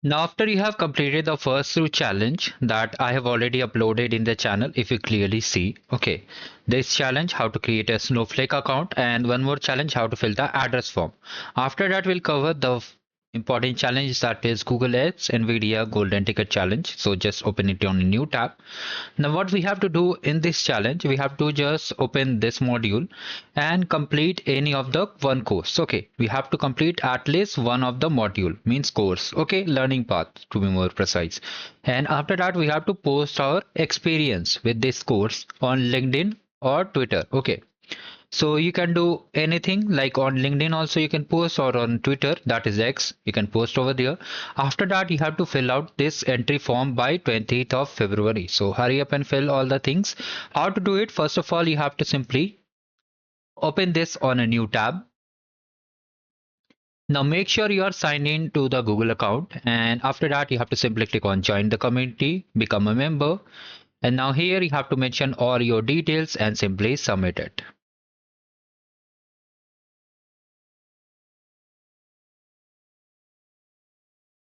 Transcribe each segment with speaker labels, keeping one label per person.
Speaker 1: Now, after you have completed the first two challenge that I have already uploaded in the channel, if you clearly see, okay, this challenge, how to create a Snowflake account, and one more challenge, how to fill the address form. After that, we'll cover the important challenge that is Google Ads NVIDIA Golden Ticket Challenge. So just open it on a new tab. Now what we have to do in this challenge, we have to just open this module and complete any of the one course. Okay, we have to complete at least one of the module, means course. Okay, learning path to be more precise. And after that, we have to post our experience with this course on LinkedIn or Twitter. Okay, so you can do anything like on LinkedIn also you can post, or on Twitter, that is X, you can post over there. After that, you have to fill out this entry form by 20th of February. So hurry up and fill all the things. How to do it? First of all, you have to simply open this on a new tab. Now make sure you are signed in to the Google account, and after that you have to simply click on join the community, become a member, and now here you have to mention all your details and simply submit it.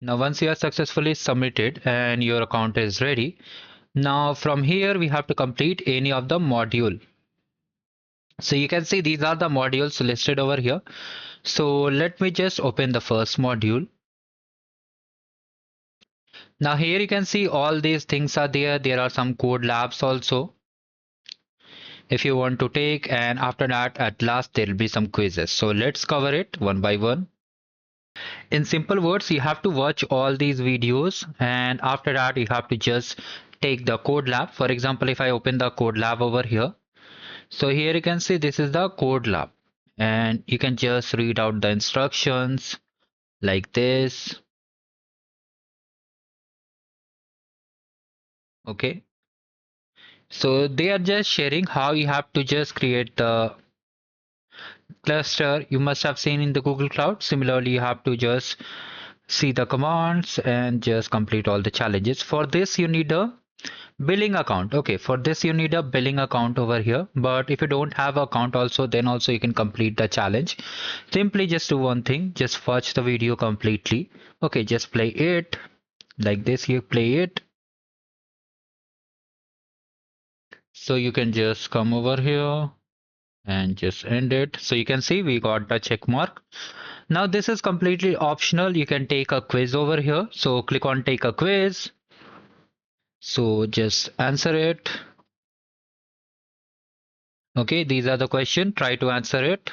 Speaker 1: Now once you are successfully submitted and your account is ready, now from here we have to complete any of the module. So you can see these are the modules listed over here. So let me just open the first module. Now here you can see all these things are there. There are some code labs also if you want to take, and after that at last there will be some quizzes. So let's cover it one by one. In simple words, you have to watch all these videos, and after that you have to just take the code lab. For example, if I open the code lab over here, so here you can see this is the code lab, and you can just read out the instructions like this. Okay, so they are just sharing how you have to just create the cluster you must have seen in the Google Cloud. Similarly, you have to just see the commands and just complete all the challenges. For this, you need a billing account. Okay, for this you need a billing account over here, but if you don't have account also, then also you can complete the challenge. Simply just do one thing, just watch the video completely. Okay, just play it like this. You play it, so you can just come over here and just end it. So you can see we got the check mark. Now this is completely optional. You can take a quiz over here, so click on take a quiz. So just answer it. Okay, these are the question, try to answer it.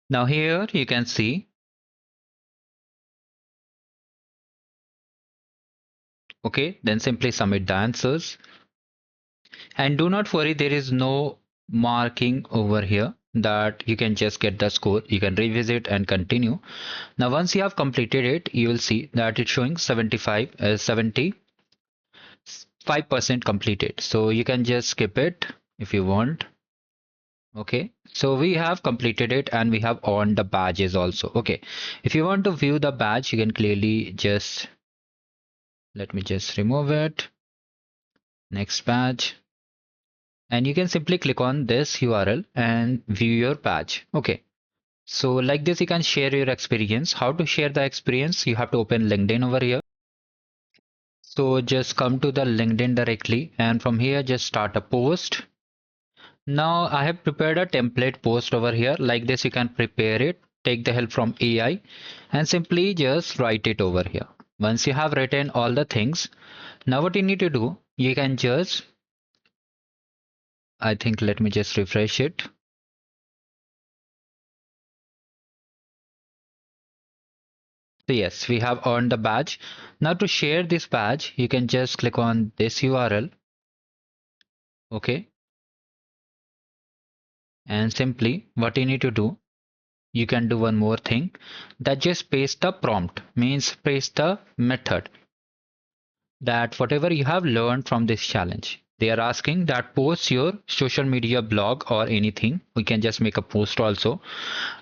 Speaker 1: Now here you can see, okay, then simply submit the answers. And do not worry, there is no marking over here, that you can just get the score. You can revisit and continue. Now once you have completed it, you will see that it's showing 75% completed. So you can just skip it if you want. Okay, so we have completed it and we have earned the badges also. Okay, if you want to view the badge, you can clearly just, let me just remove it, next badge, and you can simply click on this URL and view your badge. Okay, so like this you can share your experience. How to share the experience? You have to open LinkedIn over here. So just come to the LinkedIn directly, and from here just start a post. Now I have prepared a template post over here. Like this you can prepare it, take the help from AI, and simply just write it over here. Once you have written all the things, now what you need to do, you can just, I think, let me just refresh it. So yes, we have earned the badge. Now to share this badge, you can just click on this URL. Okay. And simply what you need to do, you can do one more thing, that just paste the prompt, means paste the method, that whatever you have learned from this challenge. They are asking that post your social media blog or anything. We can just make a post also,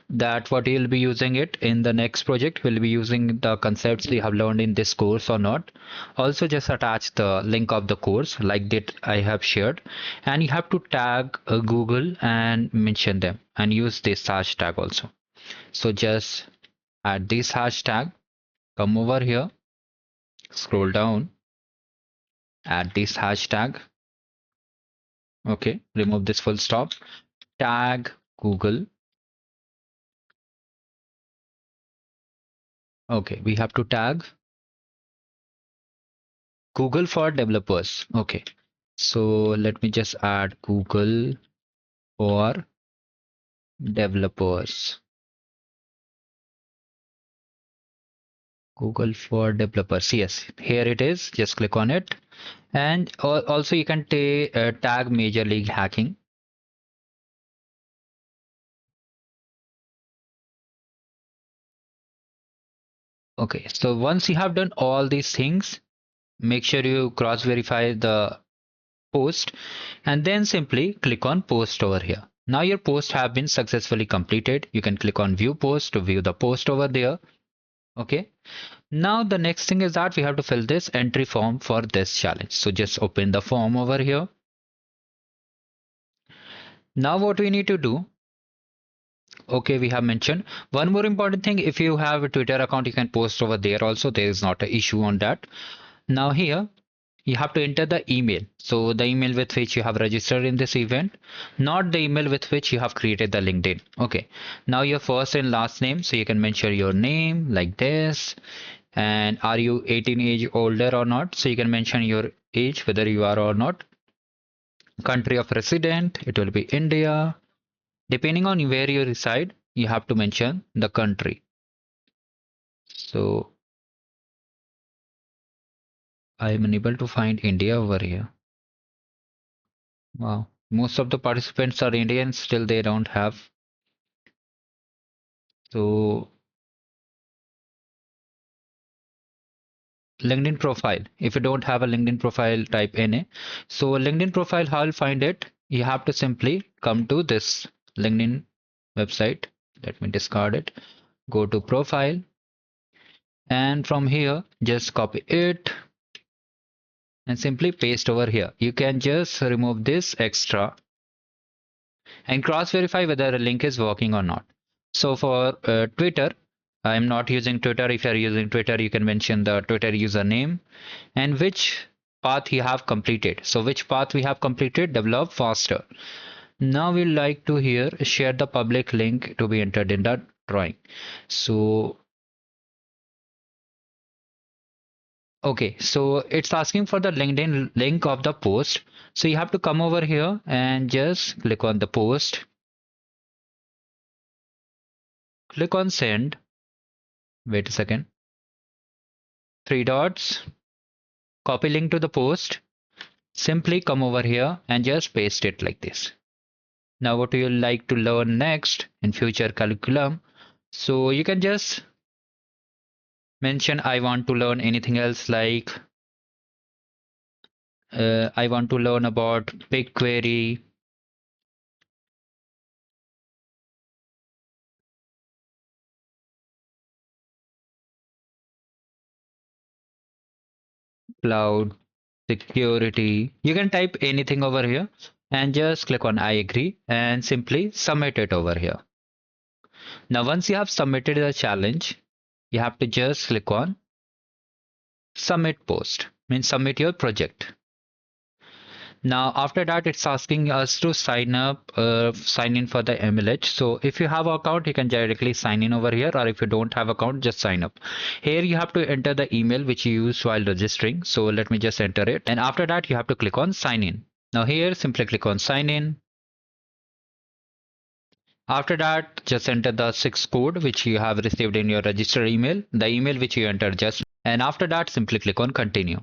Speaker 1: that what you'll be using it in the next project, will be using the concepts you have learned in this course or not. Also just attach the link of the course like that I have shared, and you have to tag Google and mention them and use this hashtag also. So just add this hashtag Come over here, scroll down, add this hashtag. Okay, remove this full stop. Tag Google. Okay, we have to tag Google for developers. Okay, so let me just add Google for developers. Google for developers. Yes, here it is. Just click on it. And also you can tag Major League Hacking. Okay, so once you have done all these things, make sure you cross verify the post and then simply click on post over here. Now your post have been successfully completed. You can click on view post to view the post over there. Okay. Now the next thing is that we have to fill this entry form for this challenge. So just open the form over here. Now what we need to do, okay, we have mentioned one more important thing. If you have a Twitter account, you can post over there also. There is not an issue on that. Now here you have to enter the email. So the email with which you have registered in this event, not the email with which you have created the LinkedIn. Okay. Now your first and last name. So you can mention your name like this. And are you 18 age older or not? So you can mention your age, whether you are or not. Country of resident, it will be India. Depending on where you reside, you have to mention the country. So I am unable to find India over here. Wow. Most of the participants are Indians, still they don't have. So LinkedIn profile. If you don't have a LinkedIn profile, type NA. So LinkedIn profile, how I'll find it? You have to simply come to this LinkedIn website. Let me discard it. Go to profile, and from here, just copy it and simply paste over here. You can just remove this extra and cross verify whether a link is working or not. So for Twitter, I'm not using Twitter. If you're using Twitter, you can mention the Twitter username and which path you have completed. So which path we have completed, develop faster. Now we like to here share the public link to be entered in the drawing. So okay, so it's asking for the LinkedIn link of the post. So you have to come over here and just click on the post, click on send. Wait a second. Three dots, copy link to the post. Simply come over here and just paste it like this. Now what you like to learn next in future curriculum. So you can just mention I want to learn anything else like I want to learn about BigQuery, cloud, security. You can type anything over here and just click on I agree and simply submit it over here. Now once you have submitted the challenge, you have to just click on submit post, means submit your project. Now after that it's asking us to sign in for the MLH. So if you have an account, you can directly sign in over here, or if you don't have account, just sign up. Here you have to enter the email which you used while registering. So let me just enter it. And after that you have to click on sign in. Now here simply click on sign in. After that, just enter the 6 code which you have received in your registered email, the email which you entered just, and after that simply click on continue.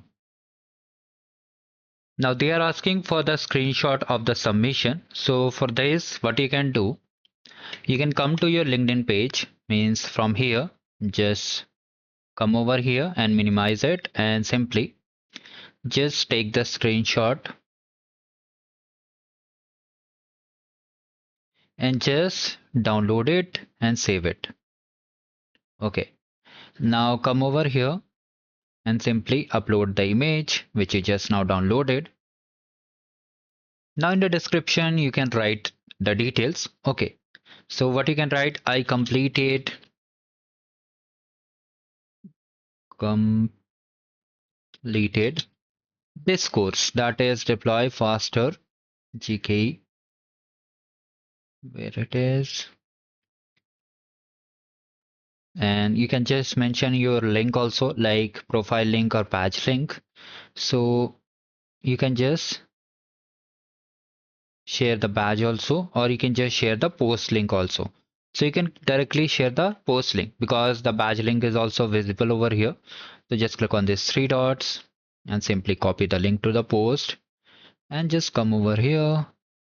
Speaker 1: Now they are asking for the screenshot of the submission. So for this, what you can do, you can come to your LinkedIn page, means from here, just come over here and minimize it and simply just take the screenshot and just download it and save it. Okay. Now come over here and simply upload the image which you just now downloaded. Now in the description, you can write the details. Okay. So what you can write, I completed completed this course, that is deploy faster GKE, where it is. And you can just mention your link also, like profile link or badge link. So you can just share the badge also, or you can just share the post link also. So you can directly share the post link because the badge link is also visible over here. So just click on these three dots and simply copy the link to the post and just come over here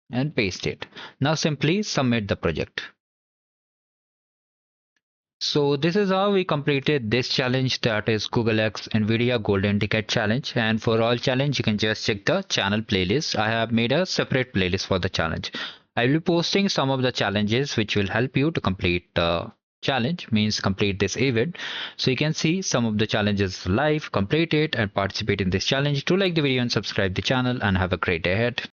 Speaker 1: and paste it. Now simply submit the project. So this is how we completed this challenge, that is Google X NVIDIA Golden Ticket Challenge. And for all challenge, you can just check the channel playlist. I have made a separate playlist for the challenge. I will be posting some of the challenges which will help you to complete the challenge, means complete this event. So you can see some of the challenges live, complete it and participate in this challenge. Do like the video and subscribe the channel, and have a great day ahead.